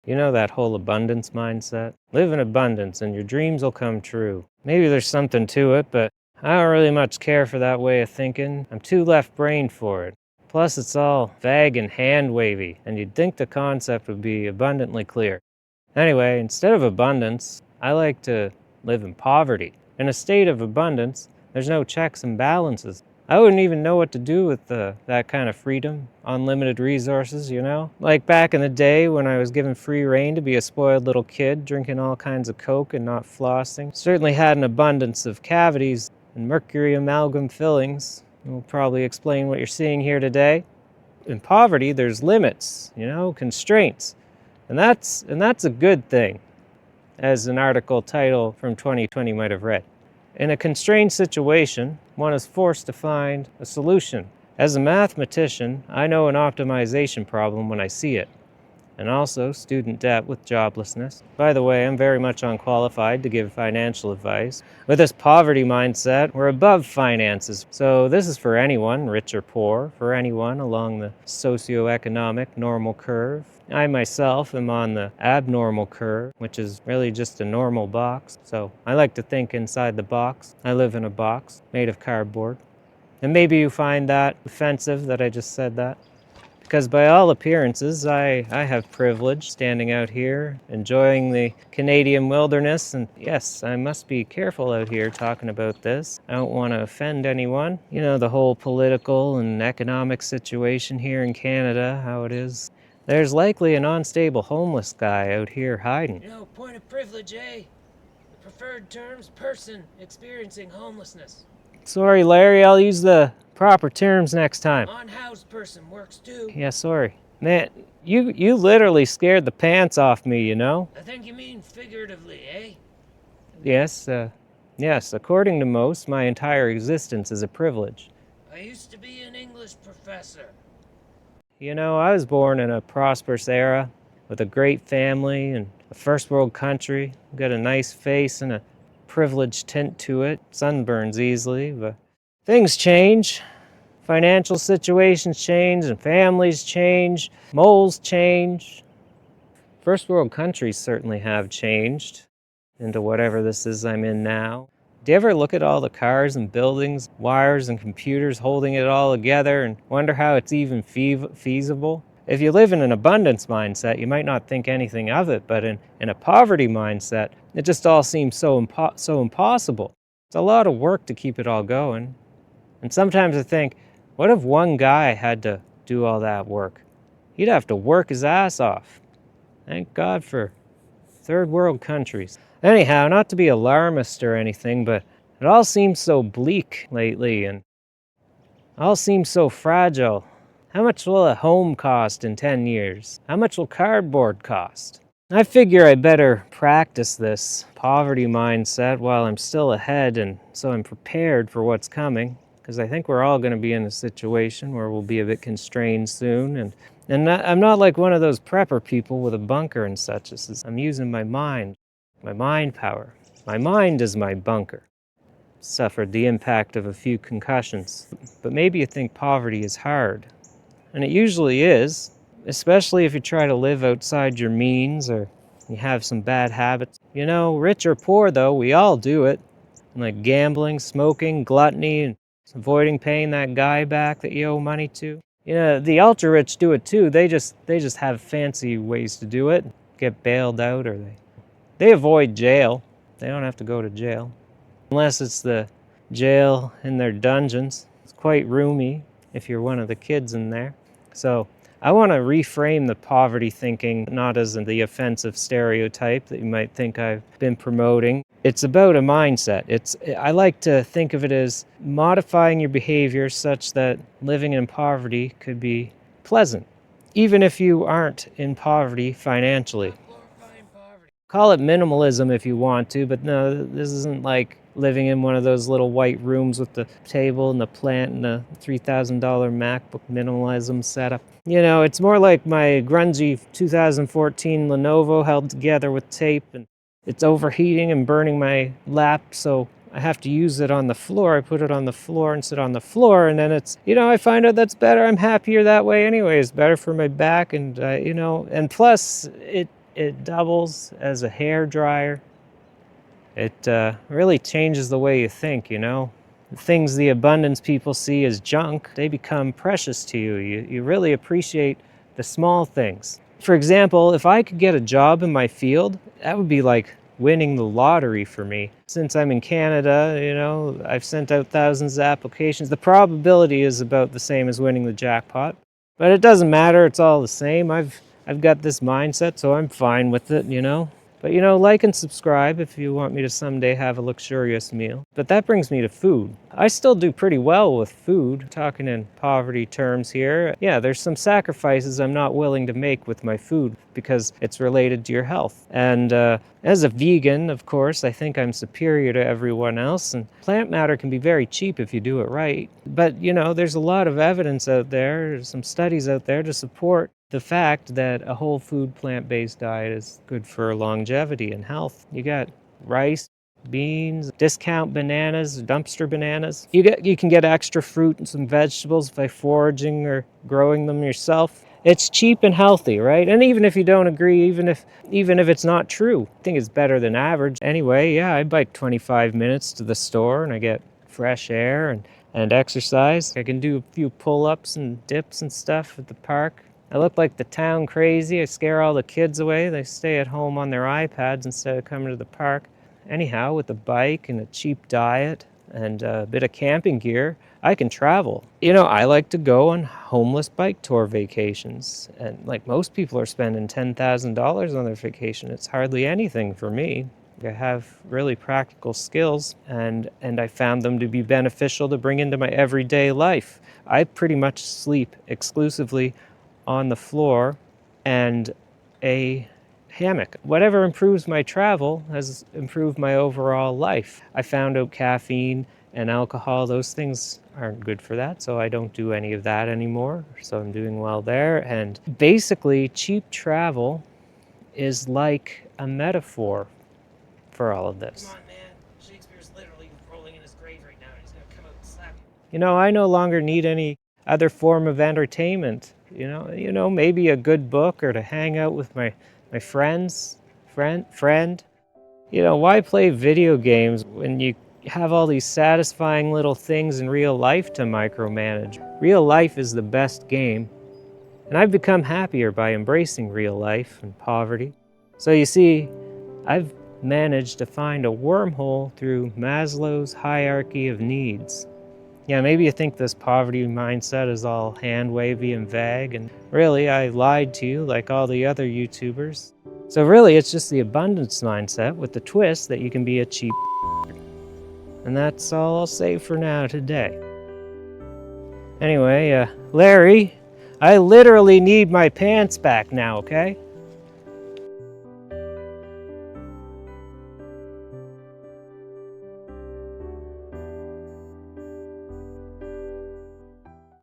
You know that whole abundance mindset? Live in abundance and your dreams will come true. Maybe there's something to it, but I don't really much care for that way of thinking. I'm too left-brained for it. Plus, it's all vague and hand-wavy, and you'd think the concept would be abundantly clear. Anyway, instead of abundance, I like to live in poverty. In a state of abundance, there's no checks and balances. I wouldn't even know what to do with that kind of freedom, unlimited resources, you know? Like back in the day when I was given free rein to be a spoiled little kid, drinking all kinds of Coke and not flossing. Certainly had an abundance of cavities and mercury amalgam fillings. We'll probably explain what you're seeing here today. In poverty, there's limits, constraints. And that's a good thing, as an article title from 2020 might have read. In a constrained situation, one is forced to find a solution. As a mathematician, I know an optimization problem when I see it, and also student debt with joblessness. By the way, I'm very much unqualified to give financial advice. With this poverty mindset, we're above finances. So this is for anyone, rich or poor, for anyone along the socioeconomic normal curve. I myself am on the abnormal curve, which is really just a normal box. So I like to think inside the box. I live in a box made of cardboard. And maybe you find that offensive that I just said that. Because by all appearances, I have privilege standing out here, enjoying the Canadian wilderness, and yes, I must be careful out here talking about this. I don't want to offend anyone. You know, the whole political and economic situation here in Canada, how it is. There's likely an unstable homeless guy out here hiding. You know, point of privilege, eh? The preferred term's person experiencing homelessness. Sorry, Larry, I'll use the proper terms next time. Unhoused person works too. Yeah, sorry. Man, you literally scared the pants off me, you know? I think you mean figuratively, eh? Yes, according to most, my entire existence is a privilege. I used to be an English professor. You know, I was born in a prosperous era with a great family and a first world country. Got a nice face and a privileged tint to it. Sunburns easily, but things change. Financial situations change and families change. Moles change. First world countries certainly have changed into whatever this is I'm in now. Do you ever look at all the cars and buildings, wires and computers holding it all together and wonder how it's even feasible? If you live in an abundance mindset, you might not think anything of it, but in a poverty mindset, it just all seems so impossible. It's a lot of work to keep it all going. And sometimes I think, what if one guy had to do all that work? He'd have to work his ass off. Thank God for third world countries. Anyhow, not to be alarmist or anything, but it all seems so bleak lately and all seems so fragile. How much will a home cost in 10 years? How much will cardboard cost? I figure I better practice this poverty mindset while I'm still ahead and so I'm prepared for what's coming, because I think we're all going to be in a situation where we'll be a bit constrained soon. And I'm not like one of those prepper people with a bunker and such. I'm using my mind power. My mind is my bunker. Suffered the impact of a few concussions. But maybe you think poverty is hard. And it usually is, especially if you try to live outside your means or you have some bad habits. You know, rich or poor though, we all do it. Like gambling, smoking, gluttony, and avoiding paying that guy back that you owe money to. You know, the ultra-rich do it too. They just have fancy ways to do it. Get bailed out or they avoid jail. They don't have to go to jail. Unless it's the jail in their dungeons. It's quite roomy if you're one of the kids in there. So I want to reframe the poverty thinking, not as the offensive stereotype that you might think I've been promoting. It's about a mindset. I like to think of it as modifying your behavior such that living in poverty could be pleasant, even if you aren't in poverty financially. Call it minimalism if you want to, but no, this isn't like living in one of those little white rooms with the table and the plant and the $3,000 MacBook minimalism setup. You know, it's more like my grungy 2014 Lenovo held together with tape, and it's overheating and burning my lap, so I have to use it on the floor. I put it on the floor and sit on the floor, and then it's, I find out that's better. I'm happier that way anyway. It's better for my back, and, and plus, It doubles as a hair dryer. It really changes the way you think, you know? The things the abundance people see as junk, they become precious to you. You really appreciate the small things. For example, if I could get a job in my field, that would be like winning the lottery for me. Since I'm in Canada, you know, I've sent out thousands of applications. The probability is about the same as winning the jackpot. But it doesn't matter, it's all the same. I've got this mindset, so I'm fine with it, you know? But you know, like and subscribe if you want me to someday have a luxurious meal. But that brings me to food. I still do pretty well with food, talking in poverty terms here. Yeah, there's some sacrifices I'm not willing to make with my food because it's related to your health. And as a vegan, of course, I think I'm superior to everyone else, and plant matter can be very cheap if you do it right. But you know, there's a lot of evidence out there, some studies out there to support the fact that a whole food plant-based diet is good for longevity and health. You got rice, beans, discount bananas, dumpster bananas. You can get extra fruit and some vegetables by foraging or growing them yourself. It's cheap and healthy, right? And even if you don't agree, even if it's not true, I think it's better than average. Anyway, yeah, I bike 25 minutes to the store and I get fresh air and exercise. I can do a few pull-ups and dips and stuff at the park. I look like the town crazy. I scare all the kids away. They stay at home on their iPads instead of coming to the park. Anyhow, with a bike and a cheap diet and a bit of camping gear, I can travel. You know, I like to go on homeless bike tour vacations. And like most people are spending $10,000 on their vacation. It's hardly anything for me. I have really practical skills and I found them to be beneficial to bring into my everyday life. I pretty much sleep exclusively on the floor and a hammock. Whatever improves my travel has improved my overall life. I found out caffeine and alcohol, those things aren't good for that, so I don't do any of that anymore. So I'm doing well there. And basically, cheap travel is like a metaphor for all of this. Come on, man. Shakespeare's literally rolling in his grave right now. He's gonna come out and slap you. You know, I no longer need any other form of entertainment. You know, maybe a good book or to hang out with my friend. You know, why play video games when you have all these satisfying little things in real life to micromanage? Real life is the best game. And I've become happier by embracing real life and poverty. So you see, I've managed to find a wormhole through Maslow's hierarchy of needs. Yeah, maybe you think this poverty mindset is all hand-wavy and vague, and really I lied to you like all the other YouTubers. So really it's just the abundance mindset with the twist that you can be a cheap. And that's all I'll say for now today. Anyway, Larry, I literally need my pants back now, okay?